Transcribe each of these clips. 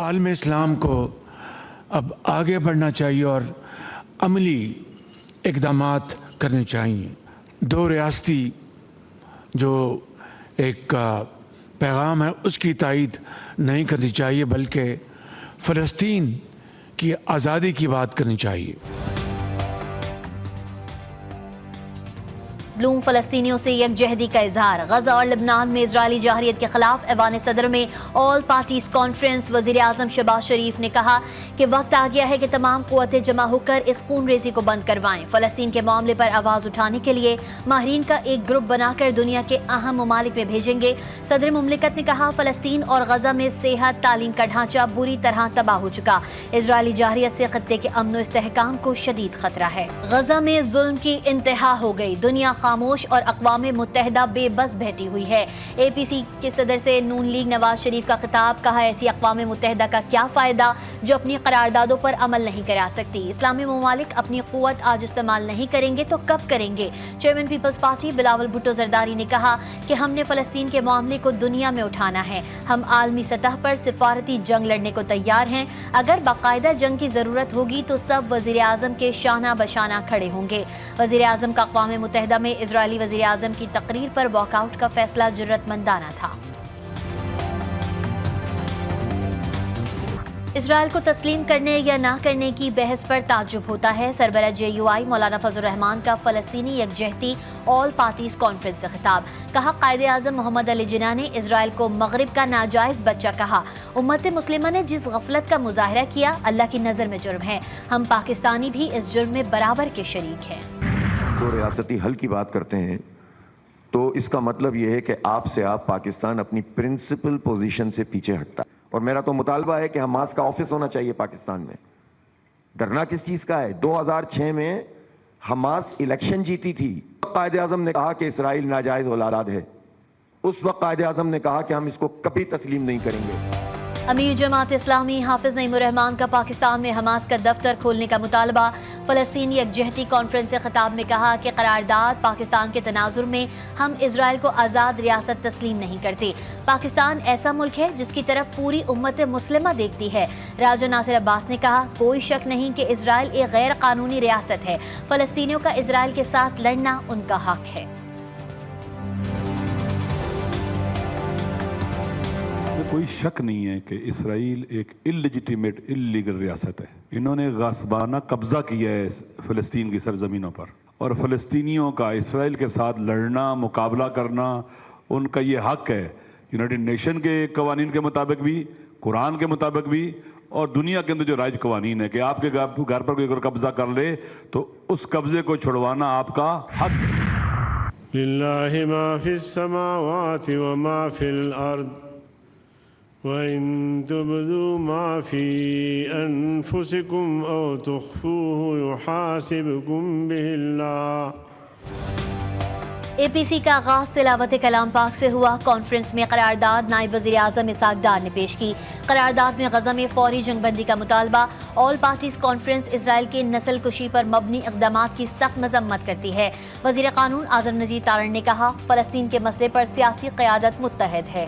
عالم اسلام کو اب آگے بڑھنا چاہیے اور عملی اقدامات کرنے چاہیے. دو ریاستی جو ایک پیغام ہے اس کی تائید نہیں کرنی چاہیے بلکہ فلسطین کی آزادی کی بات کرنی چاہیے. مظلوم فلسطینیوں سے یکجہتی کا اظہار. غزہ اور لبنان میں اسرائیلی جارحیت کے خلاف ایوان صدر میں آل پارٹیز کانفرنس. وزیر اعظم شہباز شریف نے کہا کہ وقت آ گیا ہے کہ تمام قوتیں جمع ہو کر اس خون ریزی کو بند کروائیں. فلسطین کے معاملے پر آواز اٹھانے کے لیے ماہرین کا ایک گروپ بنا کر دنیا کے اہم ممالک میں بھیجیں گے. صدر مملکت نے کہا فلسطین اور غزہ میں صحت تعلیم کا ڈھانچہ بری طرح تباہ ہو چکا. اسرائیلی جارحیت سے خطے کے امن و استحکام کو شدید خطرہ ہے. غزہ میں ظلم کی انتہا ہو گئی. دنیا خاموش اور اقوام متحدہ بے بس بیٹھی ہوئی ہے. اے پی سی کے صدر سے نون لیگ نواز شریف کا خطاب. کہا ایسی اقوام متحدہ کا کیا فائدہ جو اپنی قراردادوں پر عمل نہیں کرا سکتی. اسلامی ممالک اپنی قوت آج استعمال نہیں کریں گے تو کب کریں گے. چیئرمین پیپلز پارٹی بلاول بھٹو زرداری نے کہا کہ ہم نے فلسطین کے معاملے کو دنیا میں اٹھانا ہے. ہم عالمی سطح پر سفارتی جنگ لڑنے کو تیار ہیں. اگر باقاعدہ جنگ کی ضرورت ہوگی تو سب وزیر اعظم کے شانہ بشانہ کھڑے ہوں گے. وزیر اعظم کا اقوام متحدہ میں اسرائیلی وزیر اعظم کی تقریر پر واک آؤٹ کا فیصلہ جرأت مندانہ تھا. اسرائیل کو تسلیم کرنے یا نہ کرنے کی بحث پر تعجب ہوتا ہے. سربراہ جے یو آئی مولانا فضل الرحمان کا فلسطینی یکجہتی آل پارٹیز کانفرنس سے خطاب. کہا قائد اعظم محمد علی جناح نے اسرائیل کو مغرب کا ناجائز بچہ کہا. امت مسلمہ نے جس غفلت کا مظاہرہ کیا اللہ کی نظر میں جرم ہے. ہم پاکستانی بھی اس جرم میں برابر کے شریک ہیں. تو ریاستی حل کی بات کرتے ہیں تو اس کا مطلب یہ ہے کہ آپ سے آپ پاکستان اپنی پرنسپل پوزیشن سے پیچھے ہٹتا ہے. اور میرا تو مطالبہ ہے کہ حماس کا آفس ہونا چاہیے پاکستان میں. ڈرنا کس چیز کا ہے؟ 2006 میں حماس الیکشن جیتی تھی. قائد اعظم نے کہا کہ اسرائیل ناجائز اولاد ہے. اس وقت قائد اعظم نے کہا کہ ہم اس کو کبھی تسلیم نہیں کریں گے. امیر جماعت اسلامی حافظ نعیم الرحمان کا پاکستان میں حماس کا دفتر کھولنے کا مطالبہ. فلسطینی یکجہتی کانفرنس سے خطاب میں کہا کہ قرارداد پاکستان کے تناظر میں ہم اسرائیل کو آزاد ریاست تسلیم نہیں کرتے. پاکستان ایسا ملک ہے جس کی طرف پوری امت مسلمہ دیکھتی ہے. راجہ ناصر عباس نے کہا کوئی شک نہیں کہ اسرائیل ایک غیر قانونی ریاست ہے. فلسطینیوں کا اسرائیل کے ساتھ لڑنا ان کا حق ہے. کوئی شک نہیں ہے کہ اسرائیل ایک اللیجیٹیمیٹ اللیگل ریاست ہے. انہوں نے غاصبانہ قبضہ کیا ہے فلسطین کی سرزمینوں پر اور فلسطینیوں کا اسرائیل کے ساتھ لڑنا مقابلہ کرنا ان کا یہ حق ہے. یونائٹڈ نیشن کے قوانین کے مطابق بھی قرآن کے مطابق بھی اور دنیا کے اندر جو رائج قوانین ہے کہ آپ کے گھر پر کوئی قبضہ کر لے تو اس قبضے کو چھڑوانا آپ کا حق ہے. للہ ما فی السماوات وما فی الارض وَإِن تُبْدُوا مَا فِي أَنفُسِكُمْ أَوْ تُخْفُوهُ يُحَاسِبْكُمْ بِهِ اللَّهُ. اے پی سی کا آغاز تلاوت کلام پاک سے ہوا. کانفرنس میں قرارداد نائب وزیر اعظم اسحاق ڈار نے پیش کی. قرارداد میں غزہ میں فوری جنگ بندی کا مطالبہ. آل پارٹیز کانفرنس اسرائیل کی نسل کشی پر مبنی اقدامات کی سخت مذمت کرتی ہے. وزیر قانون اعظم نذیر تارڑ نے کہا فلسطین کے مسئلے پر سیاسی قیادت متحد ہے.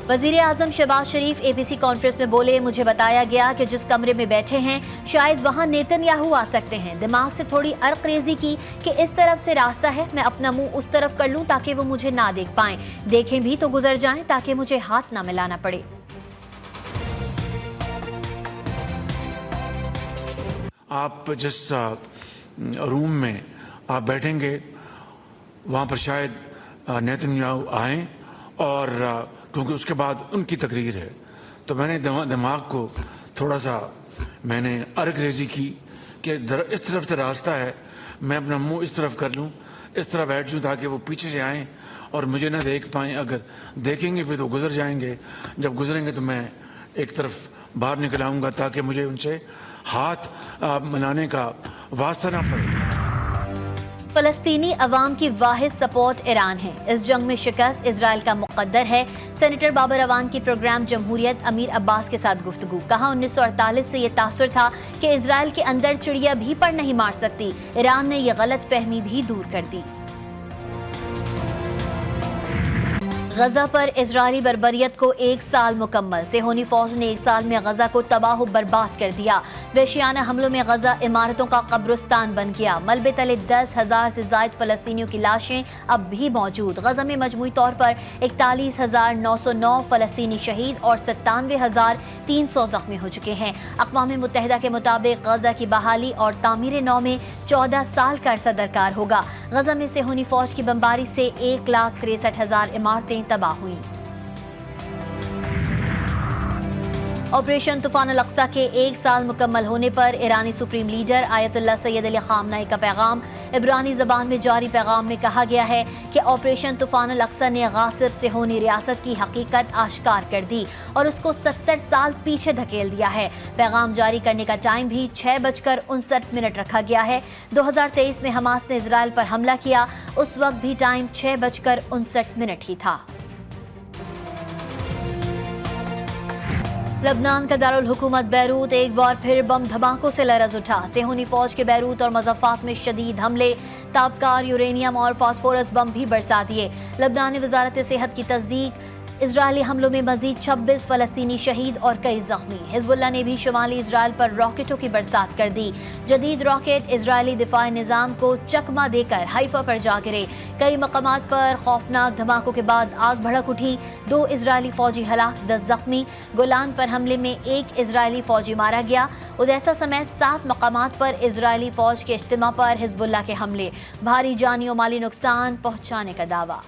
وزیر اعظم شہباز شریف اے پی سی کانفرنس میں بولے مجھے بتایا گیا کہ جس کمرے میں بیٹھے ہیں شاید وہاں نیتن یاہو آ سکتے ہیں. دماغ سے تھوڑی عرق ریزی کی کہ اس طرف سے راستہ ہے میں اپنا منہ اس طرف کر لوں تاکہ وہ مجھے نہ دیکھ پائیں. دیکھیں بھی تو گزر جائیں تاکہ مجھے ہاتھ نہ ملانا پڑے. آپ جس روم میں آپ بیٹھیں گے وہاں پر شاید نیتن یاہو آئیں اور کیونکہ اس کے بعد ان کی تقریر ہے تو میں نے دماغ کو تھوڑا سا میں نے عرق ریزی کی کہ اس طرف سے راستہ ہے میں اپنا منہ اس طرف کر لوں اس طرح بیٹھ جوں تاکہ وہ پیچھے سے آئیں اور مجھے نہ دیکھ پائیں. اگر دیکھیں گے بھی تو گزر جائیں گے. جب گزریں گے تو میں ایک طرف باہر نکل آؤں گا تاکہ مجھے ان سے ہاتھ ملانے کا واسطہ نہ پڑے. فلسطینی عوام کی واحد سپورٹ ایران ہے. اس جنگ میں شکست اسرائیل کا مقدر ہے. سینیٹر بابر روان کی پروگرام جمہوریت امیر عباس کے ساتھ گفتگو. کہا 1948 سے یہ تاثر تھا کہ اسرائیل کے اندر چڑیا بھی پر نہیں مار سکتی. ایران نے یہ غلط فہمی بھی دور کر دی. غزہ پر اسرائیلی بربریت کو 1 سال مکمل. صہیونی فوج نے 1 سال میں غزہ کو تباہ و برباد کر دیا. وحشیانہ حملوں میں غزہ عمارتوں کا قبرستان بن گیا. ملبے تلے 10,000 سے زائد فلسطینیوں کی لاشیں اب بھی موجود. غزہ میں مجموعی طور پر 41,909 فلسطینی شہید اور 97,300 زخمی ہو چکے ہیں. اقوام متحدہ کے مطابق غزہ کی بحالی اور تعمیر نو میں 14 سال کا عرصہ درکار ہوگا. غزہ میں صہیونی فوج کی بمباری سے 1,63,000 عمارتیں تباہ ہوئیں. آپریشن طوفان الاقصی کے 1 سال مکمل ہونے پر ایرانی سپریم لیڈر آیت اللہ سید علی خامنہئی کا پیغام. عبرانی زبان میں جاری پیغام میں کہا گیا ہے کہ آپریشن طوفان الاقصی نے غاصب صہیونی ریاست کی حقیقت آشکار کر دی اور اس کو 70 سال پیچھے دھکیل دیا ہے. پیغام جاری کرنے کا ٹائم بھی 6:59 رکھا گیا ہے. 2023 میں حماس نے اسرائیل پر حملہ کیا، اس وقت بھی ٹائم 6:59 ہی تھا. لبنان کا دارالحکومت بیروت ایک بار پھر بم دھماکوں سے لرز اٹھا. صہیونی فوج کے بیروت اور مضافات میں شدید حملے، تابکار یورینیم اور فاسفورس بم بھی برسا دیے. لبنانی وزارت صحت کی تصدیق، اسرائیلی حملوں میں مزید 26 فلسطینی شہید اور کئی زخمی. حزب اللہ نے بھی شمالی اسرائیل پر راکٹوں کی برسات کر دی. جدید راکٹ اسرائیلی دفاعی نظام کو چکمہ دے کر حیفا پر جا گرے. کئی مقامات پر خوفناک دھماکوں کے بعد آگ بھڑک اٹھی. 2 اسرائیلی فوجی ہلاک، 10 زخمی. گولان پر حملے میں 1 اسرائیلی فوجی مارا گیا. اودیسا سمیت 7 مقامات پر اسرائیلی فوج کے اجتماع پر حزب اللہ کے حملے، بھاری جانی و مالی نقصان پہنچانے کا دعویٰ.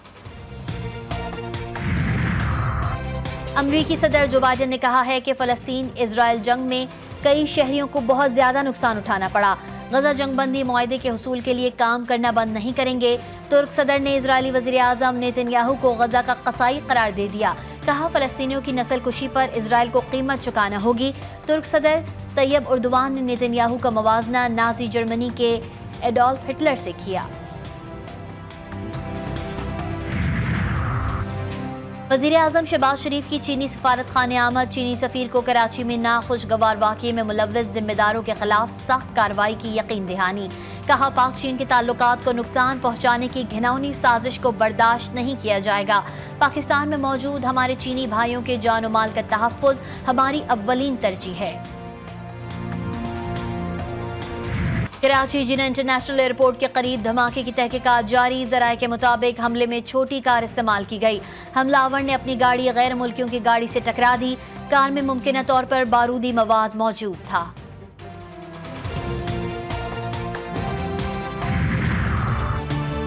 امریکی صدر جو بائیڈن نے کہا ہے کہ فلسطین اسرائیل جنگ میں کئی شہریوں کو بہت زیادہ نقصان اٹھانا پڑا. غزہ جنگ بندی معاہدے کے حصول کے لیے کام کرنا بند نہیں کریں گے. ترک صدر نے اسرائیلی وزیر اعظم نیتن یاہو کو غزہ کا قصائی قرار دے دیا. کہا فلسطینیوں کی نسل کشی پر اسرائیل کو قیمت چکانا ہوگی. ترک صدر طیب اردوان نے نیتن یاہو کا موازنہ نازی جرمنی کے ایڈولف ہٹلر سے کیا. وزیر اعظم شہباز شریف کی چینی سفارت خانے آمد. چینی سفیر کو کراچی میں ناخوشگوار واقعے میں ملوث ذمہ داروں کے خلاف سخت کارروائی کی یقین دہانی. کہا پاک چین کے تعلقات کو نقصان پہنچانے کی گھناؤنی سازش کو برداشت نہیں کیا جائے گا. پاکستان میں موجود ہمارے چینی بھائیوں کے جان و مال کا تحفظ ہماری اولین ترجیح ہے. کراچی جناح انٹرنیشنل ایئرپورٹ کے قریب دھماکے کی تحقیقات جاری. ذرائع کے مطابق حملے میں چھوٹی کار استعمال کی گئی. حملہ آور نے اپنی گاڑی غیر ملکیوں کی گاڑی سے ٹکرا دی. کار میں ممکنہ طور پر بارودی مواد موجود تھا.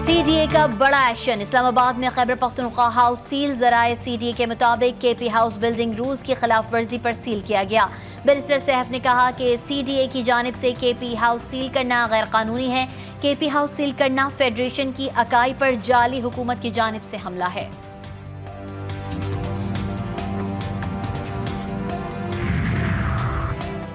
سی ڈی اے کا بڑا ایکشن. اسلام آباد میں خیبر پختونخوا ہاؤس سیل. ذرائع سی ڈی اے کے مطابق کے پی ہاؤس بلڈنگ رولز کی خلاف ورزی پر سیل کیا گیا. بیرسٹر سیف نے کہا کہ سی ڈی اے کی جانب سے کے پی ہاؤس سیل کرنا غیر قانونی ہے. کے پی ہاؤس سیل کرنا فیڈریشن کی اکائی پر جعلی حکومت کی جانب سے حملہ ہے.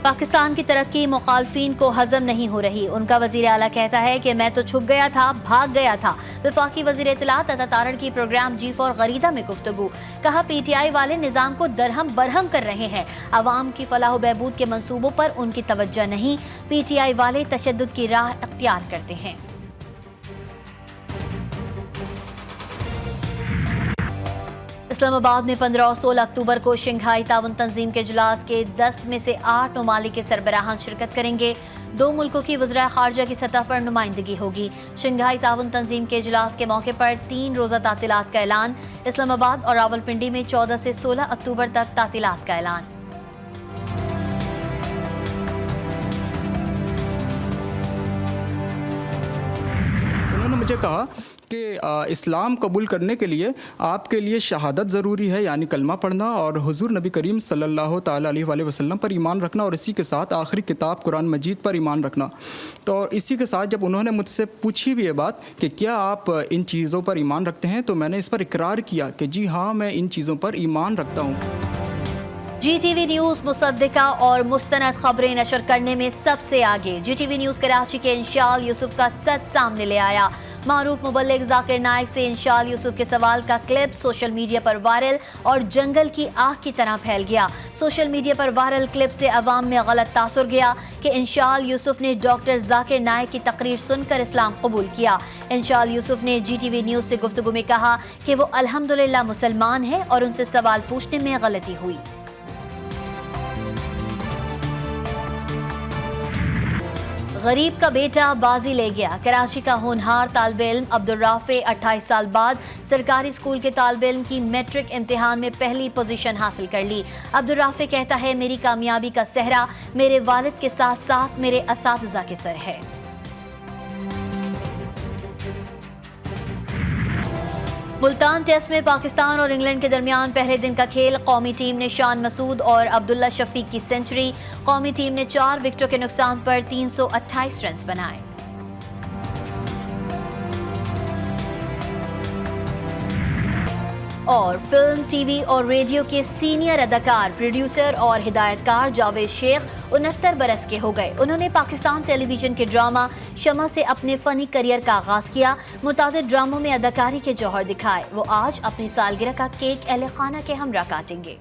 پاکستان کی ترقی مخالفین کو ہضم نہیں ہو رہی. ان کا وزیر اعلیٰ کہتا ہے کہ میں تو چھپ گیا تھا، بھاگ گیا تھا. وفاقی وزیر اطلاعات عطا تارڑ کی پروگرام جی فور غریدہ میں گفتگو. کہا پی ٹی آئی والے نظام کو درہم برہم کر رہے ہیں. عوام کی فلاح و بہبود کے منصوبوں پر ان کی توجہ نہیں. پی ٹی آئی والے تشدد کی راہ اختیار کرتے ہیں. اسلام آباد میں 15 اور 16 اکتوبر کو شنگھائی تعاون تنظیم کے اجلاس کے 10 میں سے 8 ممالک کے سربراہان شرکت کریں گے. 2 ملکوں کی وزراء خارجہ کی سطح پر نمائندگی ہوگی. شنگھائی تعاون تنظیم کے اجلاس کے موقع پر 3 روزہ تعطیلات کا اعلان. اسلام آباد اور راولپنڈی میں 14 سے 16 اکتوبر تک تعطیلات کا اعلان. انہوں نے مجھے کہا کہ اسلام قبول کرنے کے لیے آپ کے لیے شہادت ضروری ہے، یعنی کلمہ پڑھنا، اور حضور نبی کریم صلی اللہ تعالیٰ علیہ وآلہ وسلم پر ایمان رکھنا، اور اسی کے ساتھ آخری کتاب قرآن مجید پر ایمان رکھنا. تو اسی کے ساتھ جب انہوں نے مجھ سے پوچھی بھی یہ بات کہ کیا آپ ان چیزوں پر ایمان رکھتے ہیں، تو میں نے اس پر اقرار کیا کہ جی ہاں میں ان چیزوں پر ایمان رکھتا ہوں. جی ٹی وی نیوز مصدقہ اور مستند خبریں نشر کرنے میں سب سے آگے. G T V news Karachi کے انشال یوسف کا سچ سامنے لے آیا. معروف مبلغ ذاکر نائک سے انشال یوسف کے سوال کا کلپ سوشل میڈیا پر وائرل اور جنگل کی آگ کی طرح پھیل گیا. سوشل میڈیا پر وائرل کلپ سے عوام میں غلط تاثر گیا کہ انشال یوسف نے ڈاکٹر ذاکر نائک کی تقریر سن کر اسلام قبول کیا. انشال یوسف نے GTV نیوز سے گفتگو میں کہا کہ وہ الحمدللہ مسلمان ہیں اور ان سے سوال پوچھنے میں غلطی ہوئی۔ غریب کا بیٹا بازی لے گیا۔ کراچی کا ہونہار طالب علم عبدالرافع 28 سال بعد سرکاری اسکول کے طالب علم کی میٹرک امتحان میں پہلی پوزیشن حاصل کر لی۔ عبدالرافع کہتا ہے میری کامیابی کا سہرا میرے والد کے ساتھ ساتھ میرے اساتذہ کے سر ہے۔ ملتان ٹیسٹ میں پاکستان اور انگلینڈ کے درمیان پہلے دن کا کھیل، قومی ٹیم نے شان مسعود اور عبداللہ شفیق کی سنچری، قومی ٹیم نے 4 وکٹوں کے نقصان پر 328 رنز بنائے۔ اور فلم، ٹی وی اور ریڈیو کے سینئر اداکار، پروڈیوسر اور ہدایت کار جاوید شیخ 69 برس کے ہو گئے۔ انہوں نے پاکستان ٹیلی ویژن کے ڈرامہ شمع سے اپنے فنی کریئر کا آغاز کیا، متعدد ڈراموں میں اداکاری کے جوہر دکھائے۔ وہ آج اپنی سالگرہ کا کیک اہل خانہ کے ہمراہ کاٹیں گے۔